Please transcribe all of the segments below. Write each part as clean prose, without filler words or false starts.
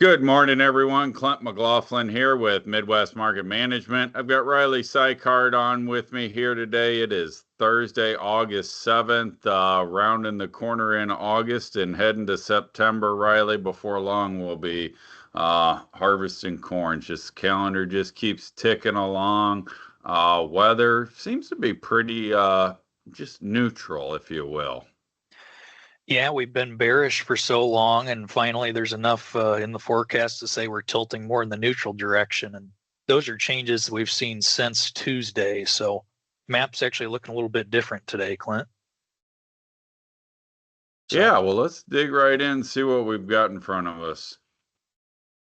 Good morning, everyone. Clint McLaughlin here with Midwest Market Management. I've got Riley Sykart on with me here today. It is Thursday, August 7th, rounding the corner in August and heading to September. Riley, before long, we'll be harvesting corn. Just calendar just keeps ticking along. Weather seems to be pretty just neutral, if you will. Yeah, we've been bearish for so long, and finally there's enough in the forecast to say we're tilting more in the neutral direction. And those are changes we've seen since Tuesday. So map's actually looking a little bit different today, Clint. So Yeah, well, let's dig right in and see what we've got in front of us.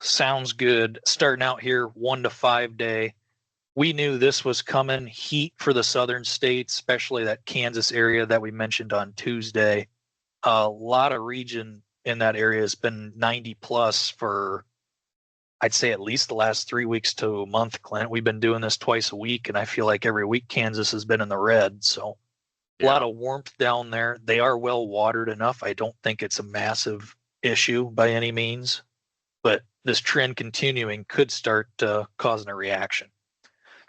sounds good. Starting out here, 1 to 5 day. We knew this was coming. Heat for the southern states, especially that Kansas area that we mentioned on Tuesday. A lot of region in that area has been 90 plus for I'd say at least the last 3 weeks to a month, Clint. We've been doing this twice a week, and I feel like every week Kansas has been in the red. So a lot Yeah. of warmth down there. They are well watered enough. I don't think it's a massive issue by any means, but this trend continuing could start causing a reaction.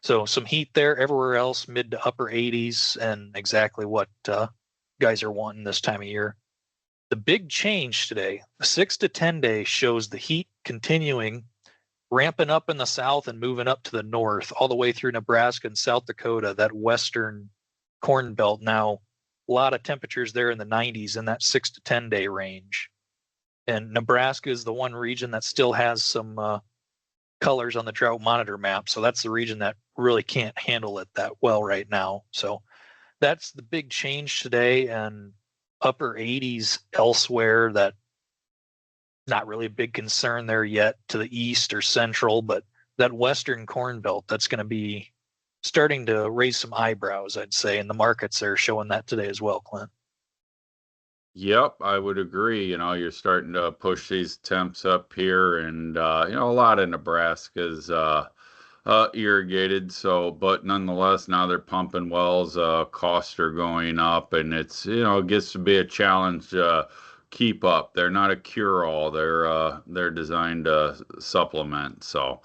So some heat there. Everywhere else, mid to upper 80s, and exactly what guys are wanting this time of year. The big change today, the 6 to 10 day shows the heat continuing ramping up in the south and moving up to the north, all the way through Nebraska and South Dakota, that western corn belt now. A lot of temperatures there in the 90s in that 6 to 10 day range. And Nebraska is the one region that still has some colors on the drought monitor map. So that's the region that really can't handle it that well right now. So that's the big change today, and upper 80s elsewhere. That not really a big concern there yet to the east or central, but that western corn belt, that's going to be starting to raise some eyebrows, I'd say, and the markets are showing that today as well, Clint. Yep, I would agree. You're starting to push these temps up here, and a lot of Nebraska's irrigated. So, but nonetheless, now they're pumping wells. Costs are going up, and it gets to be a challenge to keep up. They're not a cure-all. They're designed to supplement. So,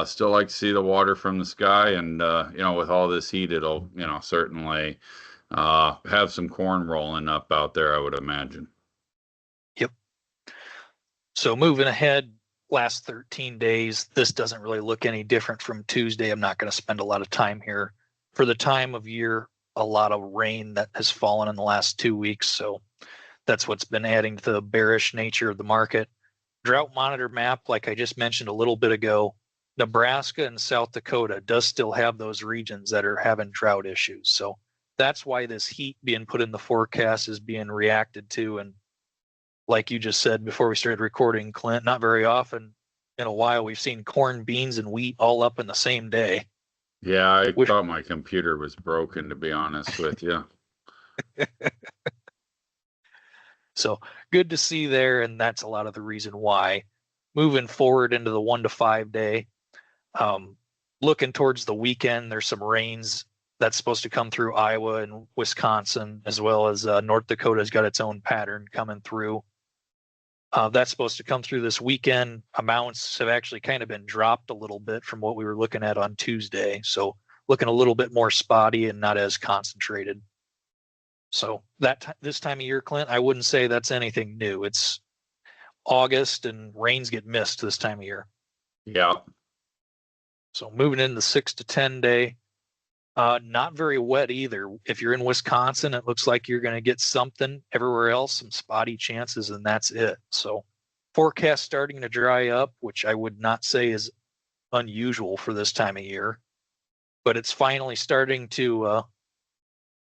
still like to see the water from the sky, and with all this heat, it'll certainly have some corn rolling up out there, I would imagine. Yep. So moving ahead, last 13 days, this doesn't really look any different from Tuesday. I'm not going to spend a lot of time here. For the time of year, a lot of rain that has fallen in the last 2 weeks. So that's what's been adding to the bearish nature of the market. Drought monitor map, like I just mentioned a little bit ago, Nebraska and South Dakota does still have those regions that are having drought issues. So that's why this heat being put in the forecast is being reacted to. And like you just said before we started recording, Clint, not very often in a while we've seen corn, beans, and wheat all up in the same day. Yeah, I Which, thought my computer was broken, to be honest with you. so good to see there, and that's a lot of the reason why. Moving forward into the 1 to 5 day, um, looking towards the weekend, there's some rains that's supposed to come through Iowa and Wisconsin, as well as North Dakota's got its own pattern coming through. That's supposed to come through this weekend. Amounts have actually kind of been dropped a little bit from what we were looking at on Tuesday. So looking a little bit more spotty and not as concentrated. So this time of year, Clint, I wouldn't say that's anything new. It's August and rains get missed this time of year. Yeah. So moving into the 6 to 10 day, not very wet either. If you're in Wisconsin, it looks like you're going to get something. Everywhere else, some spotty chances, and that's it. So forecast starting to dry up, which I would not say is unusual for this time of year, but it's finally starting to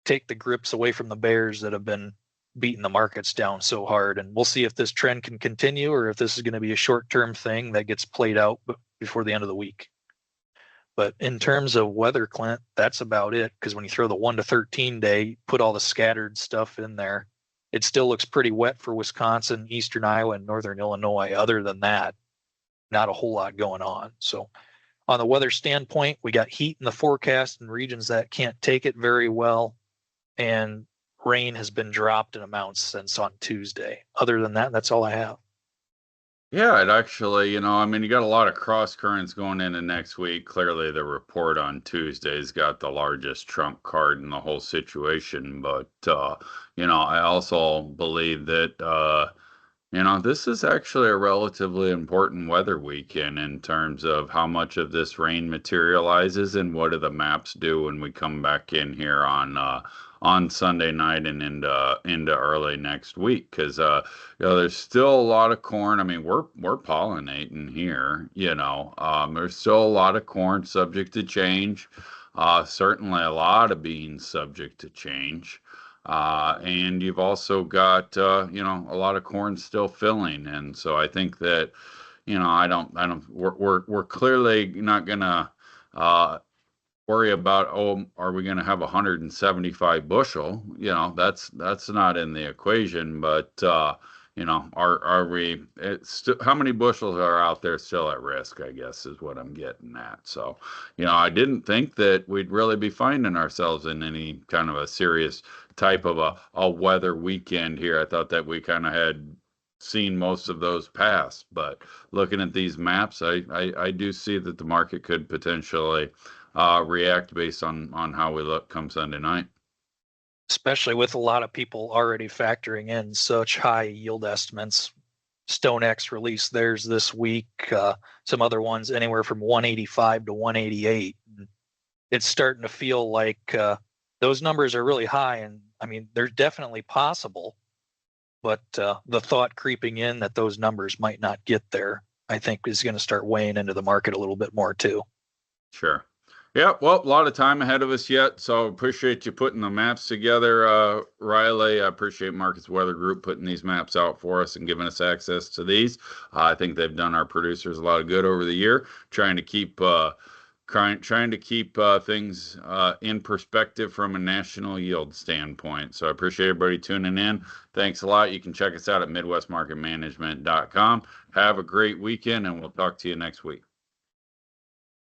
take the grips away from the bears that have been beating the markets down so hard. And we'll see if this trend can continue or if this is going to be a short-term thing that gets played out before the end of the week. But in terms of weather, Clint, that's about it. Because when you throw the 1 to 13 day, put all the scattered stuff in there, it still looks pretty wet for Wisconsin, eastern Iowa, and northern Illinois. Other than that, not a whole lot going on. So on the weather standpoint, we got heat in the forecast in regions that can't take it very well. And rain has been dropped in amounts since on Tuesday. Other than that, that's all I have. Yeah, it actually, I mean, you got a lot of cross currents going into next week. Clearly, the report on Tuesday's got the largest trump card in the whole situation. But, I also believe that, this is actually a relatively important weather weekend in terms of how much of this rain materializes and what do the maps do when we come back in here on Sunday night and into early next week. Because there's still a lot of corn. I mean, we're pollinating here. There's still a lot of corn subject to change. Certainly a lot of beans subject to change. And you've also got, a lot of corn still filling. And so I think that, we're clearly not gonna, uh, worry about, oh, are we gonna have 175 bushel? That's not in the equation, but, are we, how many bushels are out there still at risk, I guess is what I'm getting at. So, I didn't think that we'd really be finding ourselves in any kind of a serious type of a weather weekend here. I thought that we kind of had seen most of those pass, but looking at these maps, I do see that the market could potentially react based on how we look come Sunday night. Especially with a lot of people already factoring in such high yield estimates. StoneX released theirs this week. Some other ones anywhere from 185 to 188. It's starting to feel like those numbers are really high, and I mean they're definitely possible. But the thought creeping in that those numbers might not get there, I think, is going to start weighing into the market a little bit more too. Sure. Yeah, well, a lot of time ahead of us yet, so appreciate you putting the maps together, Riley. I appreciate Markets Weather Group putting these maps out for us and giving us access to these. I think they've done our producers a lot of good over the year, trying to keep things in perspective from a national yield standpoint. So I appreciate everybody tuning in. Thanks a lot. You can check us out at MidwestMarketManagement.com. Have a great weekend, and we'll talk to you next week.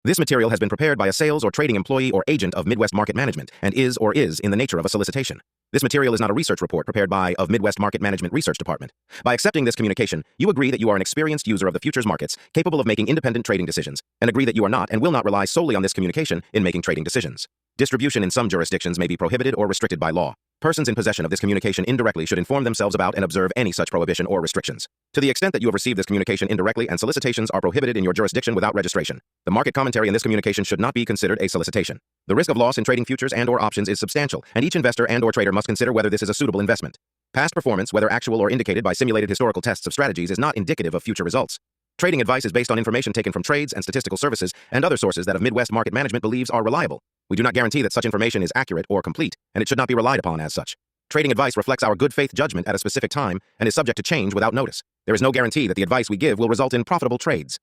This material has been prepared by a sales or trading employee or agent of Midwest Market Management and is in the nature of a solicitation. This material is not a research report prepared by of Midwest Market Management Research Department. By accepting this communication, you agree that you are an experienced user of the futures markets, capable of making independent trading decisions, and agree that you are not and will not rely solely on this communication in making trading decisions. Distribution in some jurisdictions may be prohibited or restricted by law. Persons in possession of this communication indirectly should inform themselves about and observe any such prohibition or restrictions. To the extent that you have received this communication indirectly and solicitations are prohibited in your jurisdiction without registration, the market commentary in this communication should not be considered a solicitation. The risk of loss in trading futures and/or options is substantial, and each investor and/or trader must consider whether this is a suitable investment. Past performance, whether actual or indicated by simulated historical tests of strategies, is not indicative of future results. Trading advice is based on information taken from trades and statistical services and other sources that of Midwest Market Management believes are reliable. We do not guarantee that such information is accurate or complete, and it should not be relied upon as such. Trading advice reflects our good faith judgment at a specific time and is subject to change without notice. There is no guarantee that the advice we give will result in profitable trades.